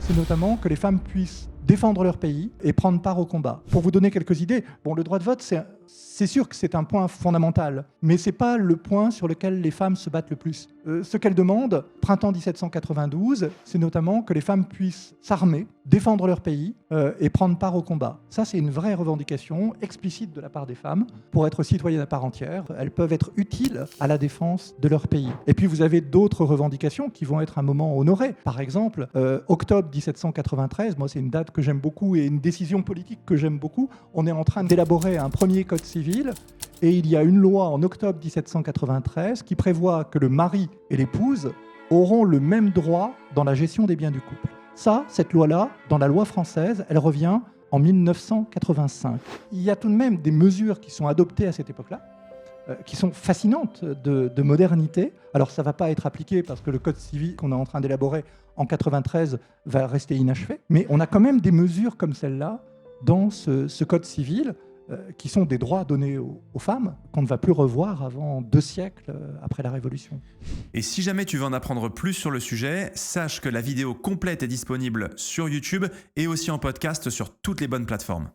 c'est notamment que les femmes puissent défendre leur pays et prendre part au combat. Pour vous donner quelques idées, le droit de vote, c'est sûr que c'est un point fondamental, mais ce n'est pas le point sur lequel les femmes se battent le plus. Ce qu'elles demandent, printemps 1792, c'est notamment que les femmes puissent s'armer, défendre leur pays et prendre part au combat. Ça, c'est une vraie revendication explicite de la part des femmes. Pour être citoyennes à part entière, elles peuvent être utiles à la défense de leur pays. Et puis, vous avez d'autres revendications qui vont être un moment honoré. Par exemple, octobre 1793, moi, c'est une date que j'aime beaucoup et une décision politique que j'aime beaucoup. On est en train d'élaborer un premier code civil et il y a une loi en octobre 1793 qui prévoit que le mari et l'épouse auront le même droit dans la gestion des biens du couple. Ça, cette loi-là, dans la loi française, elle revient en 1985. Il y a tout de même des mesures qui sont adoptées à cette époque-là, qui sont fascinantes de modernité. Alors ça ne va pas être appliqué parce que le code civil qu'on est en train d'élaborer en 93 va rester inachevé, mais on a quand même des mesures comme celle-là dans ce code civil qui sont des droits donnés aux femmes qu'on ne va plus revoir avant 2 siècles après la Révolution. Et si jamais tu veux en apprendre plus sur le sujet, sache que la vidéo complète est disponible sur YouTube et aussi en podcast sur toutes les bonnes plateformes.